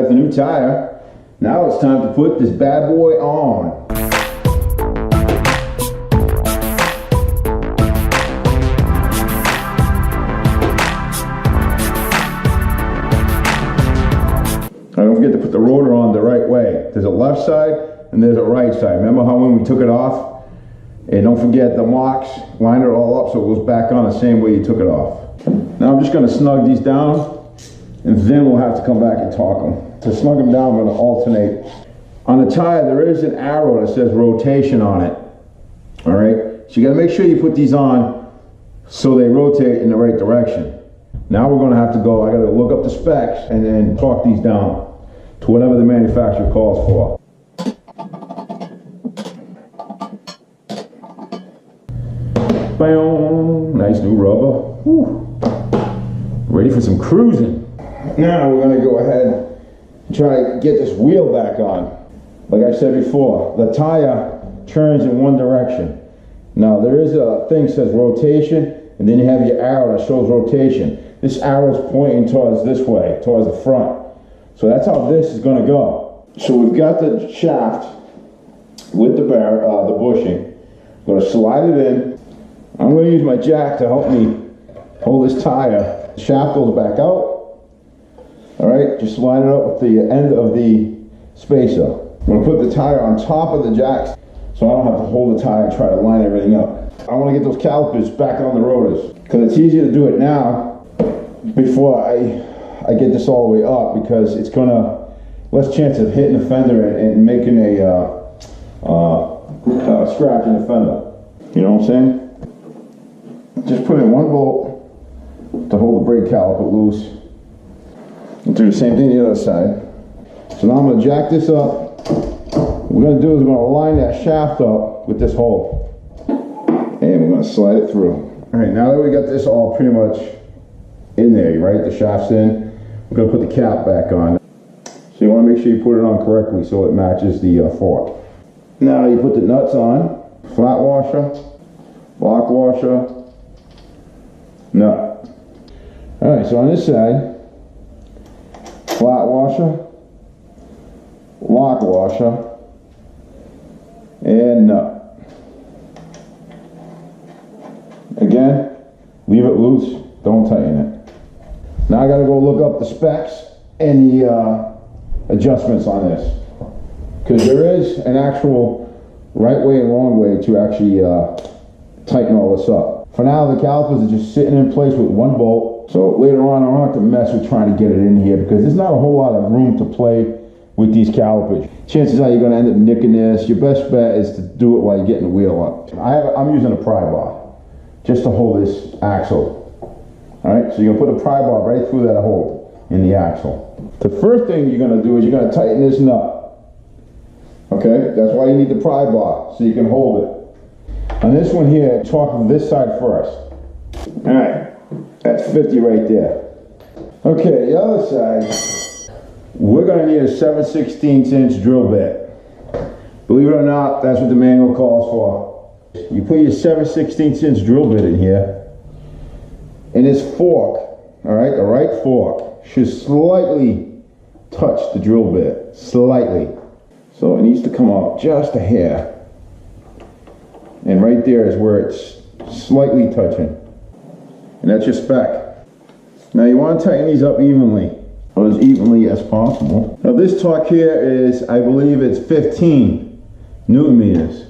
the new tire. Now it's time to put this bad boy on. Don't forget to put the rotor on the right way. There's a left side and there's a right side. Remember how when we took it off? And don't forget the marks, line it all up so it goes back on the same way you took it off. Now I'm just going to snug these down and then we'll have to come back and torque them. To snug them down, I'm going to alternate. On the tire, there is an arrow that says rotation on it. All right, so you got to make sure you put these on so they rotate in the right direction. Now we're going to have to go, I got to look up the specs and then torque these down to whatever the manufacturer calls for. Bam, nice new rubber. Whew. Ready for some cruising. Now we're going to go ahead and try to get this wheel back on. Like I said before, the tire turns in one direction. Now there is a thing that says rotation, and then you have your arrow that shows rotation. This arrow is pointing towards this way, towards the front. So that's how this is going to go. So we've got the shaft with the bushing. I'm going to slide it in. I'm going to use my jack to help me hold this tire. The shaft goes back out. All right, just line it up with the end of the spacer. I'm going to put the tire on top of the jacks so I don't have to hold the tire and try to line everything up. I want to get those calipers back on the rotors because it's easier to do it now before I get this all the way up, because it's going to less chance of hitting the fender and making a scratch in the fender. You know what I'm saying? Just put in one bolt to hold the brake caliper loose. And do the same thing the other side. So now I'm going to jack this up. What we're going to do is we're going to line that shaft up with this hole. And we're going to slide it through. All right, now that we got this all pretty much in there, right? The shaft's in. We're going to put the cap back on. So you want to make sure you put it on correctly so it matches the fork. Now you put the nuts on. Flat washer, lock washer, nut. All right, so on this side, flat washer, lock washer, and nut. Again, leave it loose, don't tighten it. Now I gotta go look up the specs and the adjustments on this, because there is an actual right way and wrong way to actually tighten all this up. For now, the calipers are just sitting in place with one bolt. So later on, I don't have to mess with trying to get it in here, because there's not a whole lot of room to play with these calipers. Chances are you're going to end up nicking this. Your best bet is to do it while you're getting the wheel up. I'm using a pry bar just to hold this axle. All right, so you're going to put a pry bar right through that hole in the axle. The first thing you're going to do is you're going to tighten this nut. Okay, that's why you need the pry bar, so you can hold it. On this one here, torque from this side first. All right, that's 50 right there. Okay, the other side, we're going to need a 7/16 inch drill bit. Believe it or not, that's what the manual calls for. You put your 7/16 inch drill bit in here, and this fork, all right, the right fork, should slightly touch the drill bit, slightly. So it needs to come out just a hair. And right there is where it's slightly touching. And that's your spec. Now you want to tighten these up evenly, or as evenly as possible. Now this torque here is, I believe it's 15 Newton meters,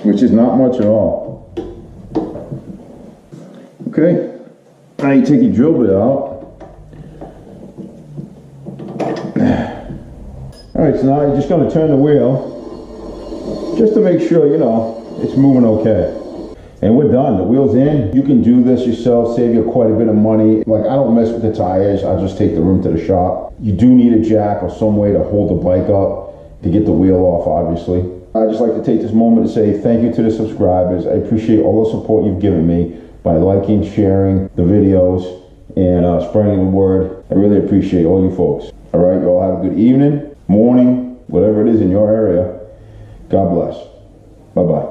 which is not much at all. Okay, now you take your drill bit out. All right, so now you're just going to turn the wheel just to make sure, you know, it's moving okay. And we're done. The wheel's in. You can do this yourself, save you quite a bit of money. Like, I don't mess with the tires. I just take the room to the shop. You do need a jack or some way to hold the bike up to get the wheel off, obviously. I'd just like to take this moment to say thank you to the subscribers. I appreciate all the support you've given me by liking, sharing the videos, and spreading the word. I really appreciate all you folks. All right, you all have a good evening, morning, whatever it is in your area. God bless. Bye-bye.